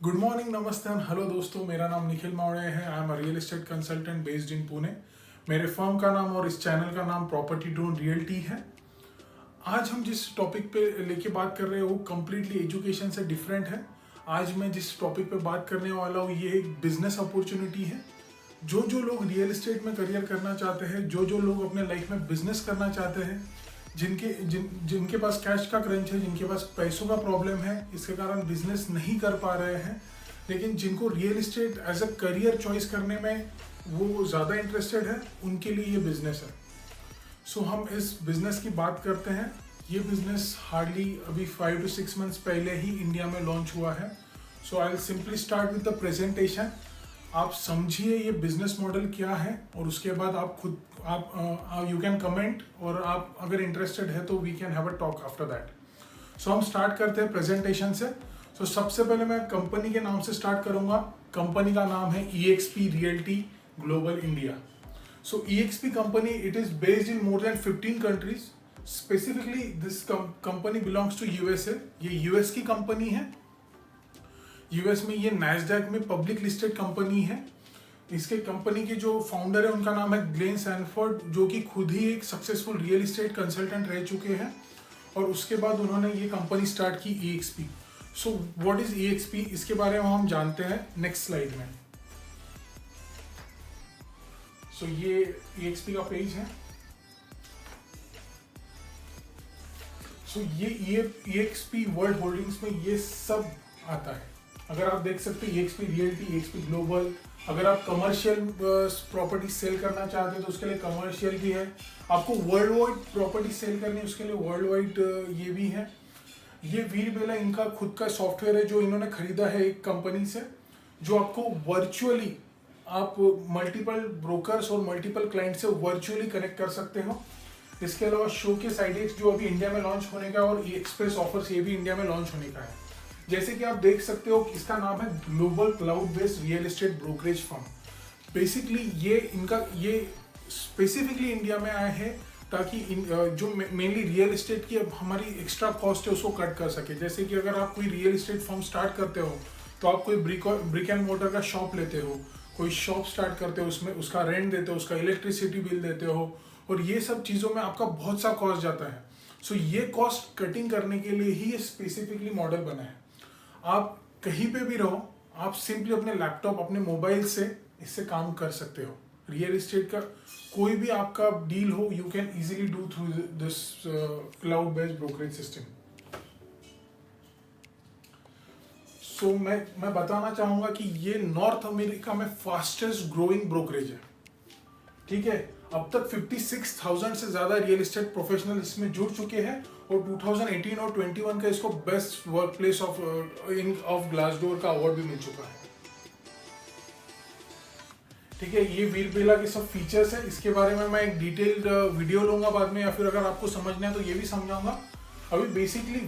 Good morning, नमस्ते and hello दोस्तों। मेरा नाम निखिल मौर्य है। I am a real estate consultant based in Pune. मेरे फर्म का नाम और इस चैनल का नाम प्रॉपर्टी ड्रोन रियल्टी है। आज हम जिस टॉपिक पे लेके बात कर रहे हैं वो कम्प्लीटली एजुकेशन से डिफरेंट है। आज मैं जिस टॉपिक पे बात करने वाला हूँ ये एक बिजनेस अपॉर्चुनिटी है। जो जो लोग रियल एस्टेट में करियर करना चाहते हैं, जो जो लोग अपने लाइफ में बिजनेस करना चाहते हैं, जिनके पास कैश का क्रंच है, जिनके पास पैसों का प्रॉब्लम है, इसके कारण बिजनेस नहीं कर पा रहे हैं, लेकिन जिनको real estate as a career choice करने में वो ज़्यादा इंटरेस्टेड है, उनके लिए ये बिजनेस है। सो हम इस बिजनेस की बात करते हैं। ये बिजनेस हार्डली अभी 5 to 6 मंथ्स पहले ही इंडिया में लॉन्च हुआ है। So I will simply start with the presentation. आप समझिए ये बिजनेस मॉडल क्या है और उसके बाद आप खुद यू कैन कमेंट, और आप अगर इंटरेस्टेड है तो we can have a talk after that. So हम स्टार्ट करते हैं प्रेजेंटेशन से। सो सबसे पहले मैं कंपनी के नाम से स्टार्ट करूंगा। कंपनी का नाम है EXP realty global India. So EXP company, it is based in more than 15 countries. Specifically this company belongs to USA। ये यूएस की कंपनी है। यूएस में ये नैस्डैक में पब्लिक लिस्टेड कंपनी है। इसके कंपनी के जो फाउंडर है उनका नाम है ग्लेन सैनफोर्ड, जो कि खुद ही एक सक्सेसफुल रियल एस्टेट कंसल्टेंट रह चुके हैं, और उसके बाद उन्होंने ये कंपनी स्टार्ट की EXP। So what is EXP, इसके बारे में हम जानते हैं नेक्स्ट स्लाइड में। सो ये EXP का पेज है। सो ये EXP वर्ल्ड होल्डिंग्स में ये सब आता है। अगर आप देख सकते हैं EXP रियल्टी, EXP ग्लोबल। अगर आप कमर्शियल प्रॉपर्टी सेल करना चाहते हैं तो उसके लिए कमर्शियल भी है। आपको वर्ल्ड वाइड प्रॉपर्टी सेल करनी है उसके लिए वर्ल्ड वाइड ये भी है। ये वीरबेला इनका खुद का सॉफ्टवेयर है जो इन्होंने खरीदा है एक कंपनी से, जो आपको वर्चुअली आप मल्टीपल ब्रोकर्स और मल्टीपल क्लाइंट से वर्चुअली कनेक्ट कर सकते हो। इसके अलावा शोकेस IDX जो अभी इंडिया में लॉन्च होने का, और एक्सप्रेस ऑफर्स ये भी इंडिया में लॉन्च होने का है। जैसे कि आप देख सकते हो, इसका नाम है global cloud based real estate brokerage firm. Basically ये स्पेसिफिकली इंडिया में आए हैं ताकि जो मेनली रियल एस्टेट की अब हमारी एक्स्ट्रा कॉस्ट है उसको कट कर सके। जैसे कि अगर आप कोई रियल एस्टेट फर्म स्टार्ट करते हो तो आप कोई ब्रिक एंड मोटर का शॉप लेते हो, कोई शॉप स्टार्ट करते हो, उसमें उसका रेंट देते हो, उसका इलेक्ट्रिसिटी बिल देते हो, और ये सब चीज़ों में आपका बहुत सा कॉस्ट जाता है। सो ये कॉस्ट कटिंग करने के लिए ही ये स्पेसिफिकली मॉडल बना है। आप कहीं पे भी रहो, आप सिंपली अपने लैपटॉप, अपने मोबाइल से इससे काम कर सकते हो। रियल एस्टेट का कोई भी आपका डील हो, you can easily do through this cloud based brokerage system. So मैं बताना चाहूंगा कि ये नॉर्थ अमेरिका में फास्टेस्ट ग्रोइंग ब्रोकरेज है। ठीक है, अब तक 56,000 से ज्यादा रियल एस्टेट प्रोफेशनल इसमें जुड़ चुके हैं, और 2018 और 21 का इसको best work place of Glassdoor का अवार्ड भी मिल चुका है। ठीक है, ये वीरबेला के सब फीचर्स है। इसके बारे में मैं एक डिटेल्ड वीडियो लूंगा बाद में, या फिर अगर आपको समझना है तो ये भी समझाऊंगा। अभी बेसिकली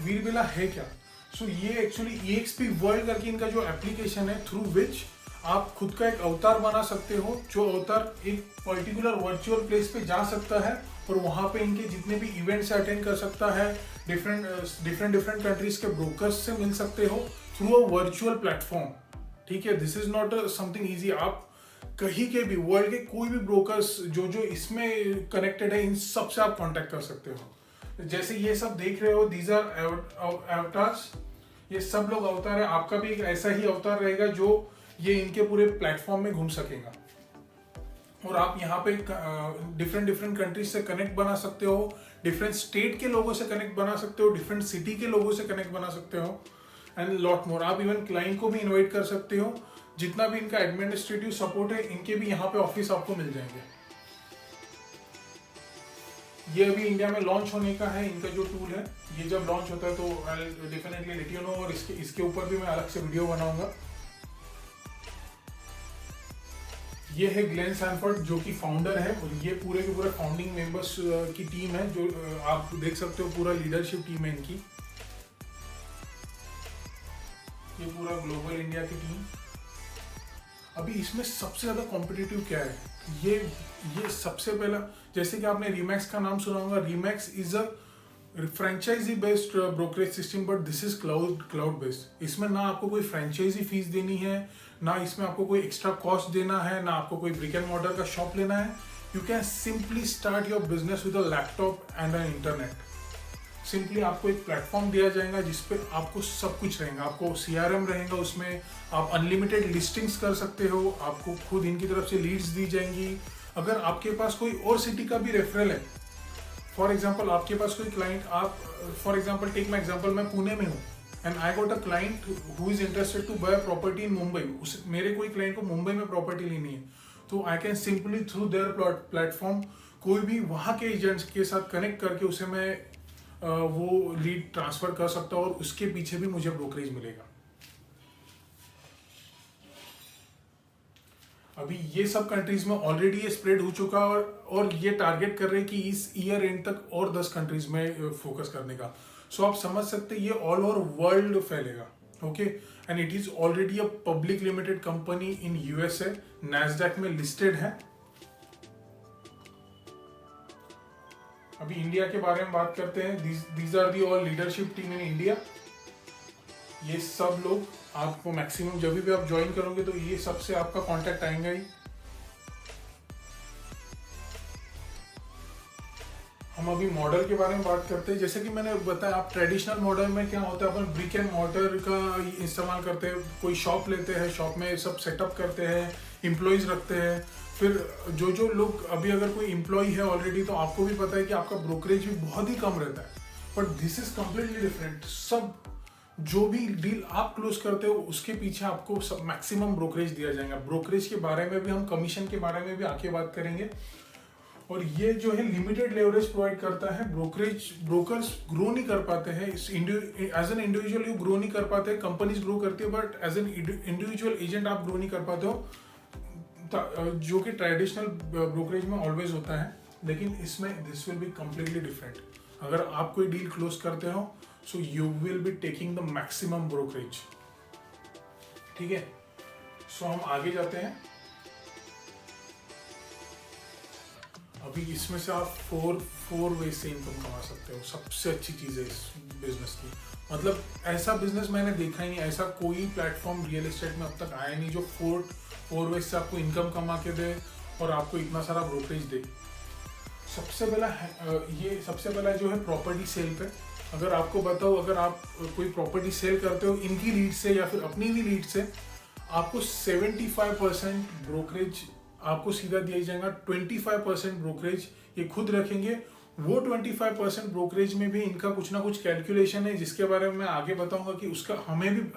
वीरबेला है क्या। सो ये एक्चुअली EXP वर्ल्ड करके इनका जो एप्लीकेशन है, थ्रू विच आप खुद का एक अवतार बना सकते हो, जो अवतार एक पर्टिकुलर वर्चुअल प्लेस पे जा सकता है और वहाँ पे इनके जितने भी इवेंट्स अटेंड कर सकता है, डिफरेंट कंट्रीज के ब्रोकर्स से मिल सकते हो थ्रू अ वर्चुअल प्लेटफॉर्म। ठीक है, this is not something easy. आप कहीं के भी वर्ल्ड के कोई भी ब्रोकर्स जो जो इसमें कनेक्टेड है, इन सब से आप कांटेक्ट कर सकते हो। जैसे ये सब देख रहे हो, दीज आर अवतार्स। ये सब लोग अवतार है। आपका भी एक ऐसा ही अवतार रहेगा जो ये इनके पूरे प्लेटफॉर्म में घूम सकेगा, और आप यहाँ पे डिफरेंट कंट्रीज से कनेक्ट बना सकते हो, डिफरेंट स्टेट के लोगों से कनेक्ट बना सकते हो, डिफरेंट सिटी के लोगों से कनेक्ट बना सकते हो, एंड लॉट मोर। आप इवन क्लाइंट को भी इनवाइट कर सकते हो। जितना भी इनका एडमिनिस्ट्रेटिव सपोर्ट है, इनके भी यहाँ पे ऑफिस आपको मिल जाएंगे। ये अभी इंडिया में लॉन्च होने का है इनका जो टूल है। ये जब लॉन्च होता है तो I will definitely let you know, और इसके ऊपर भी मैं अलग से वीडियो बनाऊंगा। ये है ग्लेन सैनफोर्ड जो कि फाउंडर है, और ये पूरे के पूरे फाउंडिंग मेंबर्स की टीम है, जो आप देख सकते हो पूरा लीडरशिप टीम है इनकी। ये पूरा ग्लोबल इंडिया की टीम। अभी इसमें सबसे ज्यादा कॉम्पिटिटिव क्या है, ये सबसे पहला, जैसे कि आपने रीमैक्स का नाम सुना होगा। Remax is a franchise based brokerage system, but this is cloud based. इसमें ना आपको कोई फ्रेंचाइजी फीस देनी है, ना इसमें आपको कोई एक्स्ट्रा कॉस्ट देना है, ना आपको कोई ब्रिक एंड मॉर्टर का शॉप लेना है। You can simply start your business with a laptop and an internet. Simply आपको एक प्लेटफॉर्म दिया जाएगा जिसपे आपको सब कुछ रहेगा। आपको CRM रहेगा, उसमें आप अनलिमिटेड लिस्टिंग्स कर सकते हो, आपको खुद इनकी तरफ से लीड्स दी जाएंगी। अगर आपके पास कोई और सिटी का भी रेफरल है, फॉर एग्जाम्पल आपके पास कोई क्लाइंट, आप for example take my example, मैं पुणे में हूँ and I got a client who is interested to buy property in Mumbai. मेरे कोई क्लाइंट को मुंबई में प्रॉपर्टी लेनी है, तो I can simply through their platform कोई भी वहाँ के एजेंट्स के साथ कनेक्ट करके उसे मैं वो लीड ट्रांसफर कर सकता हूँ और उसके पीछे भी मुझे ब्रोकरेज मिलेगा। अभी ये सब कंट्रीज में ऑलरेडी ये स्प्रेड हो चुका है और ये टारगेट कर रहे हैं कि इस ईयर एंड तक और 10 कंट्रीज में फोकस करने का। सो आप समझ सकते हैं ये ऑल ओवर वर्ल्ड फैलेगा। Okay, and it is already a public limited company in USA, Nasdaq में लिस्टेड है। अभी इंडिया के बारे में बात करते हैं। These are the all leadership team in India. ये सब लोग आपको मैक्सिमम जब भी आप ज्वाइन करोगे तो ये सबसे आपका कांटेक्ट आएगा ही। हम अभी मॉडल के बारे में बात करते हैं। जैसे कि मैंने बताया, आप ट्रेडिशनल मॉडल में क्या होता है, अपन ब्रिक एंड मॉर्टर का इस्तेमाल करते हैं। कोई शॉप लेते हैं, शॉप में सब सेटअप करते हैं, एम्प्लॉयज रखते हैं। फिर जो लोग, अभी अगर कोई एम्प्लॉय है ऑलरेडी, तो आपको भी पता है कि आपका ब्रोकरेज भी बहुत ही कम रहता है। But this is completely different. सब जो भी डील आप क्लोज करते हो उसके पीछे आपको सब मैक्सिमम ब्रोकरेज दिया जाएगा। ब्रोकरेज के बारे में भी हम, कमीशन के बारे में भी आके बात करेंगे। और ये जो है लिमिटेड लेवरेज प्रोवाइड करता है। ब्रोकर्स ग्रो नहीं कर पाते हैं, as an individual you grow नहीं कर पाते, कंपनीज ग्रो करती है, but as an individual agent आप ग्रो नहीं कर पाते हो, जो कि ट्रेडिशनल ब्रोकरेज में ऑलवेज होता है। लेकिन इसमें this will be completely different. अगर आप कोई डील क्लोज करते हो, so you will be taking the maximum brokerage. ठीक है, सो हम आगे जाते हैं। अभी इसमें से आप फोर वे से इनकम कमा सकते हो। सबसे अच्छी चीज़ है इस बिजनेस की, मतलब ऐसा बिजनेस मैंने देखा ही नहीं, ऐसा कोई प्लेटफॉर्म रियल एस्टेट में अब तक आया नहीं जो फोर वे से आपको इनकम कमा के दे और आपको इतना सारा ब्रोकरेज दे। सबसे पहला जो है प्रॉपर्टी सेल पे। अगर आपको बताओ, अगर आप कोई प्रॉपर्टी सेल करते हो इनकी लीड से या फिर अपनी भी लीड से, आपको 75% ब्रोकरेज आपको सीधा दिया जाएगा। 25% ब्रोकरेज ये खुद रखेंगे। वो 25% ब्रोकरेज में भी इनका कुछ ना कुछ कैलकुलेशन है, जिसके बारे में मैं आगे बताऊंगा कि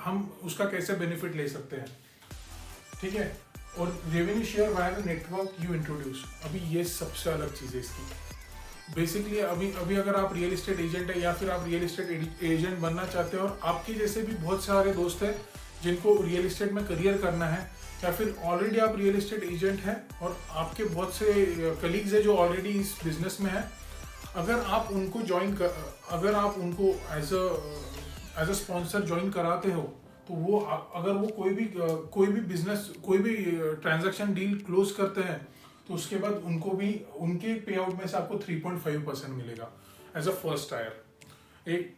हम उसका कैसे बेनिफिट ले सकते हैं। ठीक है, और revenue share via the network you introduce. अभी ये सबसे अलग चीज़ है इसकी। बेसिकली अभी अगर आप रियल एस्टेट एजेंट है या फिर आप रियल एस्टेट एजेंट बनना चाहते हैं और आपके जैसे भी बहुत सारे दोस्त हैं जिनको रियल एस्टेट में करियर करना है, या फिर ऑलरेडी आप रियल एस्टेट एजेंट हैं और आपके बहुत से कलीग्स हैं जो ऑलरेडी इस बिजनेस में हैं, अगर आप उनको एज अ स्पॉन्सर ज्वाइन कराते हो, तो वो अगर वो कोई भी बिजनेस, कोई भी ट्रांजैक्शन डील क्लोज करते हैं, तो उसके बाद उनको भी उनके पे आउट में से आपको 3.5% मिलेगा एज अ फर्स्ट टायर। एक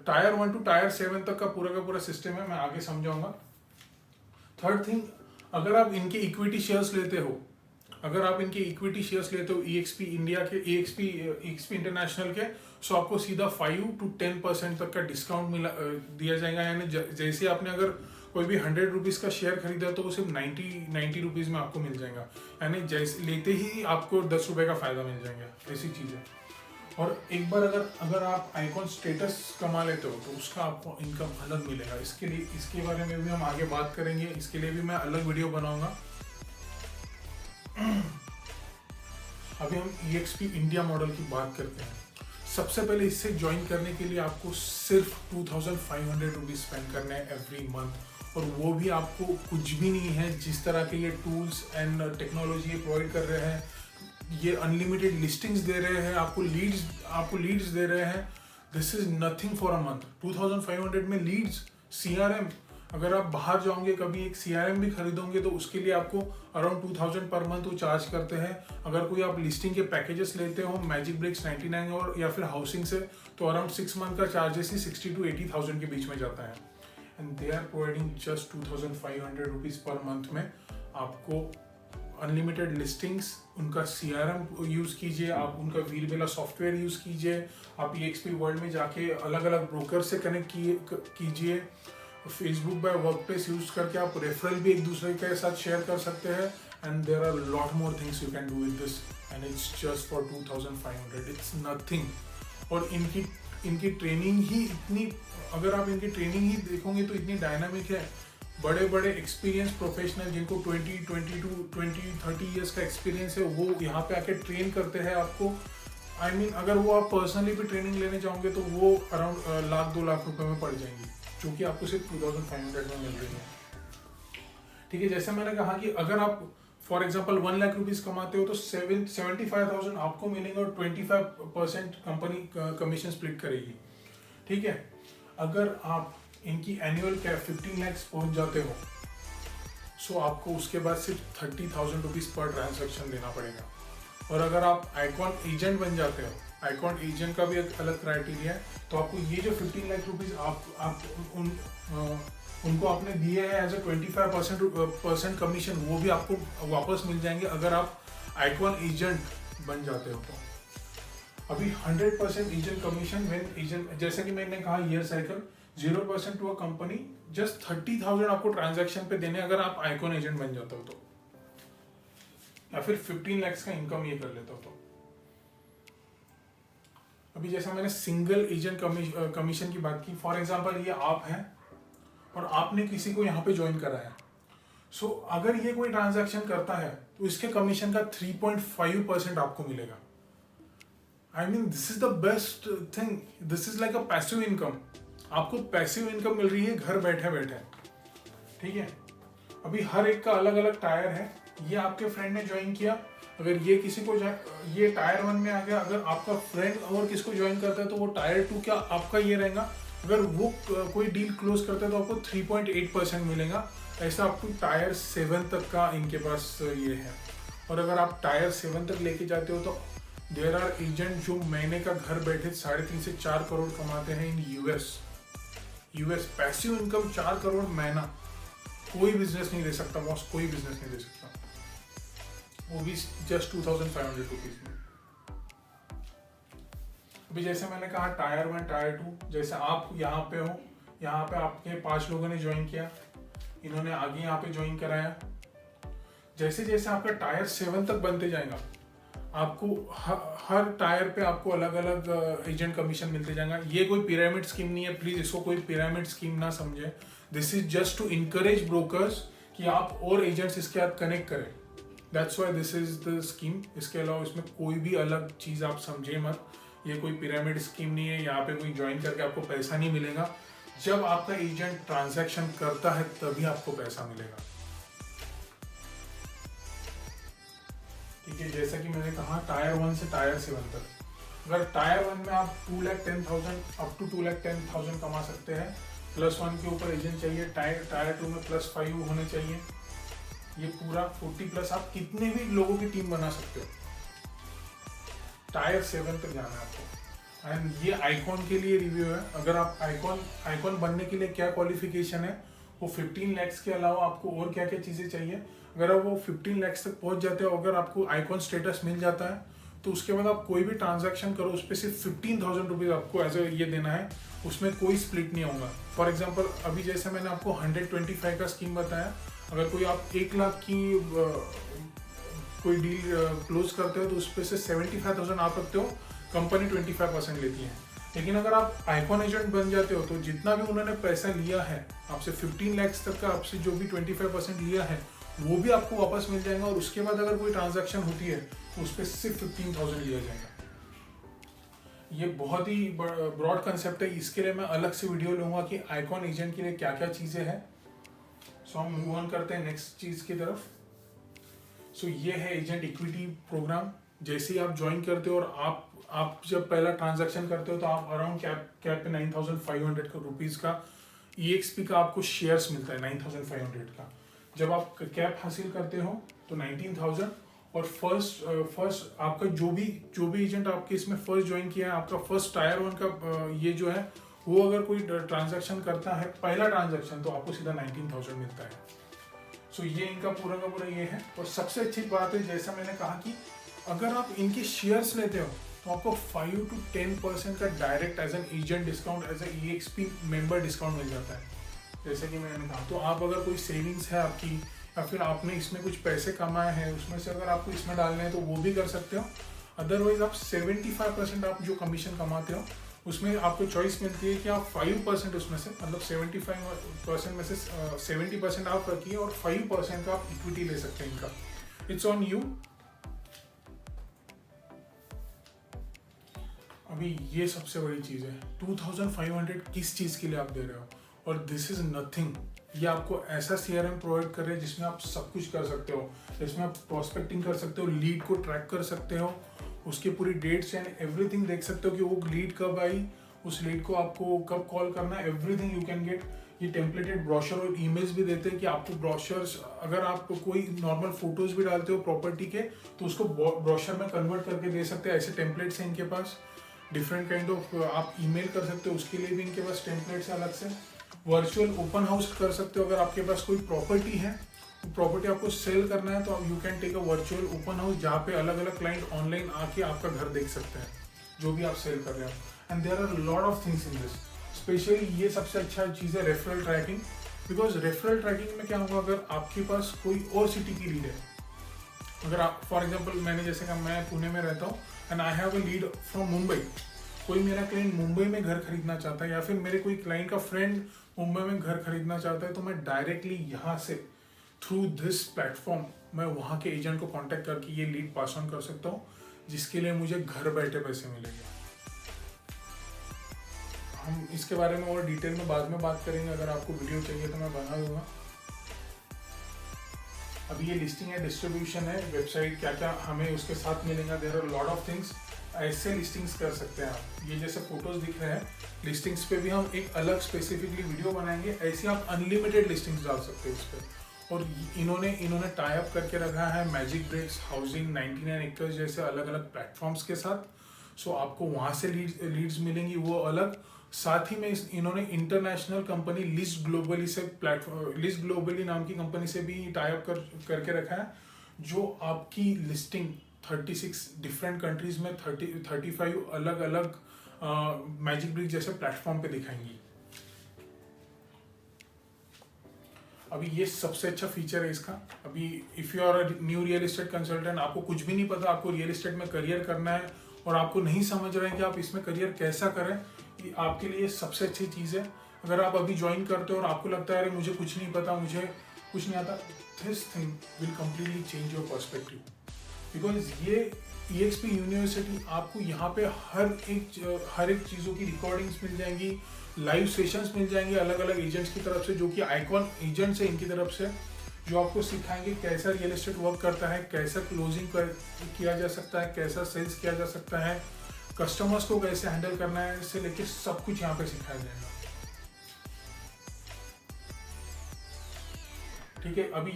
टायर 1 टू टायर 7 तक का पूरा सिस्टम है, मैं आगे समझाऊंगा। थर्ड थिंग, अगर आप इनके इक्विटी शेयर्स लेते हो, EXP इंडिया के, EXP इंटरनेशनल के, सो आपको सीधा 5 to 10% तक का डिस्काउंट दिया जाएगा। यानी जैसे आपने अगर कोई भी 100 रुपीज़ का शेयर खरीदा तो वो सिर्फ 90 रुपीज़ में आपको मिल जाएगा। यानी जैसे लेते ही आपको 10 रुपये का फायदा मिल जाएगा, ऐसी चीज़ है। और एक बार अगर आप आइकॉन स्टेटस कमा लेते हो तो उसका आपको इनकम अलग मिलेगा। इसके बारे में भी हम आगे बात करेंगे, इसके लिए भी मैं अलग वीडियो बनाऊंगा। अभी हम EXP इंडिया मॉडल की बात करते हैं। सबसे पहले इससे ज्वाइन करने के लिए आपको सिर्फ 2500 रुपीज़ स्पेंड करना है एवरी मंथ, और वो भी आपको कुछ भी नहीं है। जिस तरह के ये टूल्स एंड टेक्नोलॉजी ये प्रोवाइड कर रहे हैं, ये अनलिमिटेड लिस्टिंग्स दे रहे हैं, आपको लीड्स दे रहे हैं, this is nothing for a month. 2500 में लीड्स, CRM, अगर आप बाहर जाओगे कभी एक CRM भी खरीदोगे तो उसके लिए आपको अराउंड 2000 पर मंथ वो चार्ज करते हैं। अगर कोई आप लिस्टिंग के पैकेजेस लेते हो मैजिक ब्रिक्स 99 और या फिर हाउसिंग से, तो अराउंड 6 मंथ का चार्जेस ही 60 to 80,000 के बीच में जाता है। And they are providing just 2500 rupees per month में आपको अनलिमिटेड लिस्टिंग्स। उनका CRM यूज़ कीजिए, आप उनका वीरबेला सॉफ्टवेयर यूज़ कीजिए, आप EXP वर्ल्ड में जाके अलग अलग ब्रोकर से कनेक्ट कीजिए। फेसबुक बाय वर्कप्लेस यूज करके आप रेफरल भी एक दूसरे के साथ शेयर कर सकते हैं। And there are lot more things you can do with this and it's just for 2500, it's nothing. और इनकी ट्रेनिंग ही इतनी, अगर आप इनकी ट्रेनिंग ही देखोगे तो इतनी डायनामिक है। बड़े बड़े एक्सपीरियंस प्रोफेशनल जिनको 20-30 ईयर्स का एक्सपीरियंस है वो यहाँ पे आके ट्रेन करते हैं आपको। I mean, अगर वो आप पर्सनली भी ट्रेनिंग लेने जाओगे तो वो अराउंड 1-2 लाख रुपए में पड़ जाएंगी, जो कि आपको सिर्फ 2500 में मिल रही है। ठीक है, जैसे मैंने कहा कि अगर आप फॉर एग्जांपल 1 लाख रुपीस कमाते हो तो 75,000 आपको मिलेंगे और 25% कंपनी कमीशन स्प्लिट करेगी। ठीक है, अगर आप इनकी एनुअल कैप 15 लाख पहुंच जाते हो सो आपको उसके बाद सिर्फ 30,000 रुपीज पर ट्रांजेक्शन देना पड़ेगा। और अगर आप आइकॉन एजेंट बन जाते हो, आइकॉन एजेंट का भी एक अलग क्राइटेरिया है, तो आपको ये जो 15 लाख रुपीज आप उनको आपने दिए हैं एज ए 25% कमीशन, वो भी आपको वापस मिल जाएंगे अगर आप आइकॉन एजेंट बन जाते हो। तो अभी 100% एजेंट कमीशन व्हेन एजेंट, जैसे कि मैंने कहा year cycle 0% to a company, just 30,000 आपको ट्रांजैक्शन पे देने अगर आप आइकॉन एजेंट बन जाते हो तो, या फिर 15 लाख का इनकम ये कर लेता हो तो। अभी जैसा मैंने सिंगल एजेंट कमीशन की बात की, फॉर एग्जांपल ये आप हैं और आपने किसी को यहाँ पे ज्वाइन कराया, सो अगर ये कोई ट्रांजैक्शन करता है तो इसके कमीशन का 3.5% आपको मिलेगा। I mean this is the best thing, this is like a passive income. आपको पैसिव इनकम मिल रही है घर बैठे बैठे। ठीक है, अभी हर एक का अलग अलग टायर है। ये आपके फ्रेंड ने ज्वाइन किया, अगर ये किसी को ये टायर 1 में आ गया, अगर आपका फ्रेंड और किसको ज्वाइन करता है तो वो टायर 2 क्या आपका ये रहेगा। अगर वो कोई डील क्लोज करता है तो आपको 3.8% मिलेगा। ऐसा आपको टायर 7 तक का इनके पास ये है। और अगर आप टायर 7 तक लेके जाते हो तो देयर आर एजेंट जो महीने का घर बैठे 3.5 से 4 करोड़ कमाते हैं in US. Passive income 4 crore महीना कोई बिजनेस नहीं दे सकता बॉस, कोई बिजनेस नहीं दे सकता, वो भी जस्ट 2500 रुपीज में। अभी जैसे मैंने कहा टायर 1 टायर 2, जैसे आप यहाँ पे हो, यहाँ पे आपके 5 लोगों ने ज्वाइन किया, इन्होंने आगे यहाँ पे ज्वाइन कराया। जैसे जैसे आपका टायर 7 तक बनते जाएगा आपको हर टायर पे आपको अलग अलग एजेंट कमीशन मिलते जाएगा। ये कोई पिरामिड स्कीम नहीं है, प्लीज इसको कोई पिरामिड स्कीम ना समझे। This is just to encourage brokers कि आप और एजेंट्स इसके साथ कनेक्ट करें। That's why this is the scheme. इसके अलावा इसमें कोई भी अलग चीज आप समझे मत। ये कोई पिरामिड स्कीम नहीं है, यहाँ पे कोई ज्वाइन करके आपको पैसा नहीं मिलेगा। जब आपका एजेंट ट्रांजैक्शन करता है तभी आपको पैसा मिलेगा। ठीक है, जैसा कि मैंने कहा टायर 1 से टायर 7 तक, अगर टायर 1 में आप 2,10,000 अप टू 2,10,000 कमा सकते हैं, +1 के ऊपर एजेंट चाहिए। टायर 2 में +5 होने चाहिए। ये पूरा 40+ आप कितने भी लोगों की टीम बना सकते हो। टायर 7 तक जाना है आपको। एंड ये आइकॉन के लिए रिव्यू है। अगर आप आइकॉन बनने के लिए क्या क्वालिफिकेशन है, वो 15 लाख के अलावा आपको और क्या क्या चीज़ें चाहिए। अगर आप वो 15 लाख तक पहुंच जाते हो, अगर आपको आइकॉन स्टेटस मिल जाता है तो उसके बाद आप कोई भी ट्रांजैक्शन करो उस पर सिर्फ 15,000 रुपीज़ आपको एज ए ये देना है, उसमें कोई स्प्लिट नहीं होगा। फॉर एग्जांपल अभी जैसे मैंने आपको 125 का स्कीम बताया, अगर कोई आप 1 लाख की कोई डील क्लोज करते हो तो उस पर से 75,000 आप रखते हो, कंपनी 25% लेती है। लेकिन अगर आप आइकॉन एजेंट बन जाते हो तो जितना भी उन्होंने पैसा लिया है आपसे 15 लाख तक का, आपसे जो भी 25% लिया है वो भी आपको वापस मिल जाएगा। और उसके बाद अगर कोई ट्रांजैक्शन होती है तो उस पर सिर्फ 15,000 लिया जाएगा। ये बहुत ही ब्रॉड कंसेप्ट है, इसके लिए मैं अलग से वीडियो लूंगा कि आइकॉन एजेंट के लिए क्या क्या चीज़ें हैं। सो हम मूव ऑन करते हैं नेक्स्ट चीज़ की तरफ। सो ये है एजेंट इक्विटी प्रोग्राम। जैसे ही आप ज्वाइन करते हो और आप जब पहला ट्रांजैक्शन करते हो तो आप अराउंड कैप पे 9,500 रुपीज़ का EXP का आपको शेयर्स मिलता है 9500 का। जब आप कैप हासिल करते हो तो 19,000, और फर्स्ट आपका जो भी एजेंट आपके इसमें फर्स्ट ज्वाइन किया है, आपका फर्स्ट टायर 1 का ये जो है वो अगर कोई ट्रांजैक्शन करता है, पहला ट्रांजैक्शन, तो आपको सीधा 19,000 मिलता है। सो ये इनका पूरा का पूरा ये है। और सबसे अच्छी बात है, जैसा मैंने कहा कि अगर आप इनके शेयर्स लेते हो तो आपको 5 to 10% का direct as an agent discount, as a EXP member discount मिल जाता है। जैसे कि मैंने कहा, तो आप अगर कोई सेविंग्स है आपकी, या फिर आपने इसमें कुछ पैसे कमाए हैं, उसमें से अगर आपको इसमें डालने हैं तो वो भी कर सकते हो। अदरवाइज आप 75% आप जो कमीशन कमाते हो उसमें आपको चॉइस मिलती है कि आप 5% उसमें से, मतलब 75% में से 70% आप रखिए और 5% का आप इक्विटी ले सकते हैं इनका। It's on you. अभी ये सबसे बड़ी चीज़ है, 2500 किस चीज़ के लिए आप दे रहे हो, और दिस इज नथिंग। ये आपको ऐसा CRM प्रोवाइड कर रहे हैं जिसमें आप सब कुछ कर सकते हो, जिसमें आप प्रोस्पेक्टिंग कर सकते हो, लीड को ट्रैक कर सकते हो, उसकी पूरी डेट्स एंड एवरीथिंग देख सकते हो कि वो लीड कब आई, उस लीड को आपको कब कॉल करना है, एवरीथिंग यू कैन गेट। ये टेम्पलेटेड ब्रोशर और ईमेल्स भी देते हैं कि आपको ब्रोशर्स, अगर आप कोई नॉर्मल फोटोज भी डालते हो प्रॉपर्टी के तो उसको ब्रोशर में कन्वर्ट करके दे सकते हैं। ऐसे टेम्पलेट्स हैं इनके पास, डिफरेंट काइंड ऑफ आप ईमेल कर सकते हो, उसके लिए भी इनके पास टेम्पलेट्स अलग से। वर्चुअल ओपन हाउस कर सकते हो, अगर आपके पास कोई प्रॉपर्टी है, प्रॉपर्टी आपको सेल करना है तो you can take a virtual open house, जहाँ पे अलग अलग क्लाइंट ऑनलाइन आके आपका घर देख सकते हैं जो भी आप सेल कर रहे हो। And there are lot of things in this. Specially ये सबसे अच्छा चीज़ है referral tracking, because referral tracking में क्या होगा, अगर आपके पास कोई और सिटी की लीड है, अगर आप फॉर एग्जाम्पल मैंने जैसे कहा मैं पुणे में रहता हूँ and I have a lead from Mumbai, कोई मेरा क्लाइंट मुंबई में घर खरीदना चाहता है, या फिर मेरे कोई क्लाइंट का फ्रेंड मुंबई में घर खरीदना चाहता है, तो मैं डायरेक्टली यहाँ से थ्रू दिस प्लेटफॉर्म मैं वहाँ के एजेंट को कांटेक्ट करके ये लीड पास ऑन कर सकता हूँ, जिसके लिए मुझे घर बैठे पैसे मिलेंगे। हम इसके बारे में और डिटेल में बाद में बात करेंगे, अगर आपको वीडियो चाहिए तो मैं बना दूंगा। अभी ये लिस्टिंग है, डिस्ट्रीब्यूशन है, वेबसाइट क्या क्या हमें उसके साथ मिलेगा, there are lot of things. ऐसे लिस्टिंग्स कर सकते हैं आप, ये जैसे फोटोज दिख रहे हैं, लिस्टिंग्स पे भी हम एक अलग स्पेसिफिकली वीडियो बनाएंगे। ऐसे आप अनलिमिटेड लिस्टिंग्स डाल सकते हैं इस पर। और इन्होंने टाई अप करके रखा है मैजिक ब्रिक्स, हाउसिंग, 99 एक्टर्स जैसे अलग अलग प्लेटफॉर्म्स के साथ। सो आपको वहाँ से लीड्स मिलेंगी वो अलग। साथ ही में इन्होंने इंटरनेशनल कंपनी लिस्ट ग्लोबली से लिस्ट ग्लोबली नाम की कंपनी से भी टाई अप करके रखा है, जो आपकी लिस्टिंग 36 डिफरेंट कंट्रीज में 35 अलग अलग मैजिक ब्रिक जैसे प्लेटफॉर्म पे दिखाएंगी। अभी ये सबसे अच्छा फीचर है इसका। अभी if you are a new real estate consultant, आपको कुछ भी नहीं पता, आपको रियल एस्टेट में करियर करना है और आपको नहीं समझ रहे हैं कि आप इसमें करियर कैसा करें, आपके लिए सबसे अच्छी चीज़ है। अगर आप अभी ज्वाइन करते हो और आपको लगता है अरे मुझे कुछ नहीं पता, मुझे कुछ नहीं आता, this thing will completely change your perspective. Because ये EXP यूनिवर्सिटी आपको यहाँ पे हर एक चीज़ों की रिकॉर्डिंग्स मिल जाएंगी, लाइव सेशंस मिल जाएंगे अलग अलग एजेंट्स की तरफ से, जो कि आइकॉन एजेंट्स है इनकी तरफ से, जो आपको सिखाएंगे कैसा रियल एस्टेट वर्क करता है, कैसा क्लोजिंग किया जा सकता है, कैसा सेल्स किया जा सकता है, कस्टमर्स को कैसे हैंडल करना है, इससे लेके सब कुछ यहाँ पे सिखाया जाएगा। ठीक है। अभी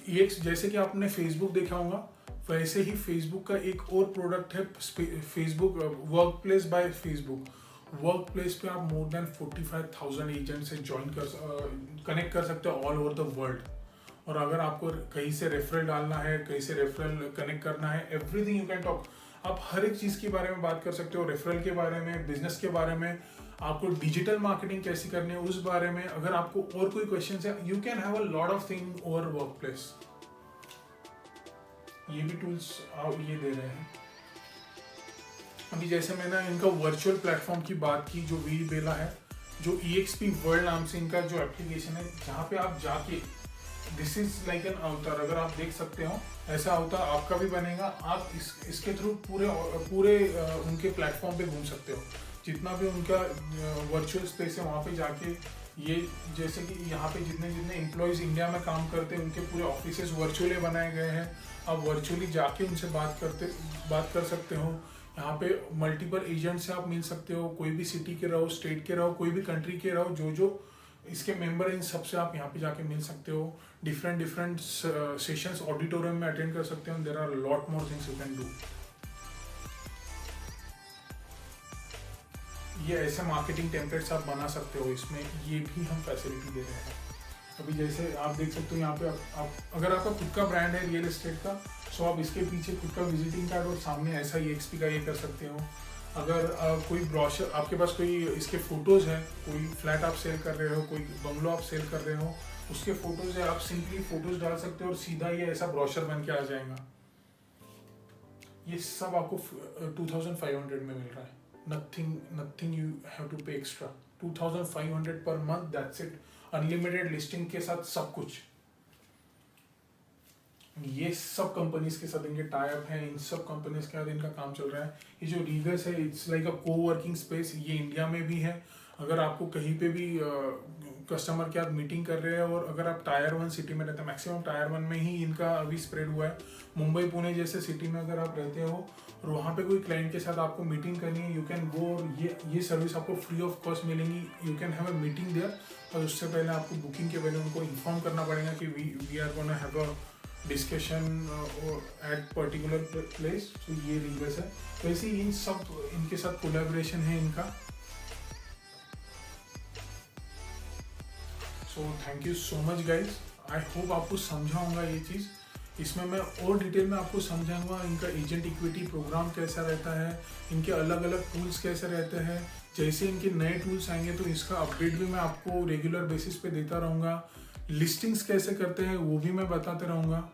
ये जैसे कि आपने फेसबुक देखा होगा, वैसे ही फेसबुक का एक और प्रोडक्ट है Facebook work place by Facebook. Work place पे आप मोर देन 45,000 एजेंट से कनेक्ट कर सकते हो ऑल ओवर द वर्ल्ड। और अगर आपको कहीं से रेफरल डालना है, कहीं से रेफरल कनेक्ट करना है, एवरीथिंग यू कैन टॉक। आप हर एक चीज़ के बारे में बात कर सकते हो, रेफरल के बारे में, बिजनेस के बारे में, आपको डिजिटल मार्केटिंग कैसी करनी है उस बारे में। अगर आपको और कोई क्वेश्चन है, you can have a lot of thing over work place. ये भी टूल्स आप ये दे रहे हैं। अभी जैसे मैंने इनका वर्चुअल प्लेटफॉर्म की बात की, जो वी बेला है, जो EXP वर्ल्ड नाम से इनका जो एप्लीकेशन है, जहाँ पे आप जाके दिस इज लाइक एन अवतार, अगर आप देख सकते हो ऐसा अवतार आपका भी बनेगा। आप इसके थ्रू पूरे उनके प्लेटफॉर्म पे घूम सकते हो, जितना भी उनका वर्चुअल स्पेस है वहाँ पे जाके। ये जैसे कि यहाँ पे जितने एम्प्लॉयज़ इंडिया में काम करते हैं, उनके पूरे ऑफिसेज वर्चुअली बनाए गए हैं। आप वर्चुअली जाके उनसे बात कर सकते हो। यहाँ पे मल्टीपल एजेंट से आप मिल सकते हो, कोई भी सिटी के रहो, स्टेट के रहो, कोई भी कंट्री के रहो, जो इसके मेंबर हैं इन सबसे आप यहाँ पे जाके मिल सकते हो। डिफरेंट सेशंस ऑडिटोरियम में अटेंड कर सकते हो। There are lot more things you can do. ये ऐसे मार्केटिंग टेम्पलेट्स आप बना सकते हो, इसमें ये भी हम फैसिलिटी दे रहे हैं। अभी जैसे आप देख सकते हो यहाँ पे आप अगर आपका खुद का ब्रांड है रियल एस्टेट का, सो आप इसके पीछे खुद का विजिटिंग कार्ड और सामने ऐसा EXP का ये कर सकते हो। अगर कोई ब्रोशर आपके पास, कोई इसके फोटोज़ हैं, कोई फ्लैट आप सेल कर रहे हो, कोई बंगलो आप सेल कर रहे हो, उसके फोटोज़ है, आप सिंपली फोटोज़ डाल सकते हो और सीधा ये ऐसा ब्रोशर बन के आ जाएगा। ये सब आपको 2500 में मिल रहा है। नथिंग यू हैव टू पे extra. 2500 per month, that's it. Unlimited listing के साथ सब कुछ। ये सब कंपनीज के साथ इनके टाई अप है, इन सब कंपनीज के साथ इनका काम चल रहा है। ये जो रीगस है, it's like a coworking space. ये इंडिया में भी है। अगर आपको कहीं पे भी कस्टमर के साथ मीटिंग कर रहे हैं, और अगर आप टायर 1 सिटी में रहते हैं, मैक्सिमम टायर 1 में ही इनका अभी स्प्रेड हुआ है। मुंबई पुणे जैसे सिटी में अगर आप रहते हो और वहाँ पे कोई क्लाइंट के साथ आपको मीटिंग करनी है, यू कैन गो, और ये सर्विस आपको फ्री ऑफ कॉस्ट मिलेंगी। You can have a meeting there, और उससे पहले आपको बुकिंग के पहले उनको इन्फॉर्म करना पड़ेगा कि we are gonna have a discussion at particular place. तो ये रीगस है। तो ऐसे इन सब इनके साथ कोलैबोरेशन है इनका। So thank you so much guys. I hope आपको समझाऊंगा ये चीज़। इसमें मैं और डिटेल में आपको समझाऊंगा इनका एजेंट इक्विटी प्रोग्राम कैसा रहता है, इनके अलग अलग टूल्स कैसे रहते हैं। जैसे इनके नए टूल्स आएंगे तो इसका अपडेट भी मैं आपको रेगुलर बेसिस पे देता रहूँगा। लिस्टिंग्स कैसे करते हैं वो भी मैं बताते रहूँगा।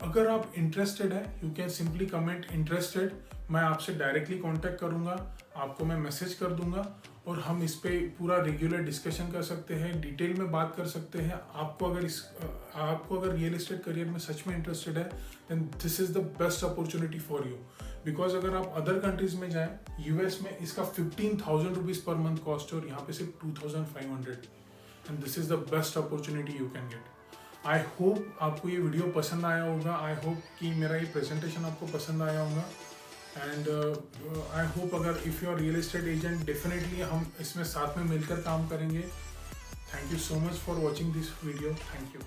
अगर आप इंटरेस्टेड है, you can simply comment interested. मैं आपसे डायरेक्टली कांटेक्ट करूँगा, आपको मैं मैसेज कर दूंगा, और हम इस पे पूरा रेगुलर डिस्कशन कर सकते हैं, डिटेल में बात कर सकते हैं। आपको अगर रियल एस्टेट करियर में सच में इंटरेस्टेड है, then this is the best opportunity for you. Because अगर आप अदर कंट्रीज में जाएं, US में इसका 15,000 रुपीज़ पर मंथ कॉस्ट है, और यहाँ पे सिर्फ 2,500। And this is the best opportunity you can get. I hope आपको ये वीडियो पसंद आया होगा। आई होप कि मेरा ये प्रेजेंटेशन आपको पसंद आया होगा। एंड आई होप अगर if you are real estate agent, definitely हम इसमें साथ में मिलकर काम करेंगे। Thank you so much for watching this video. Thank you.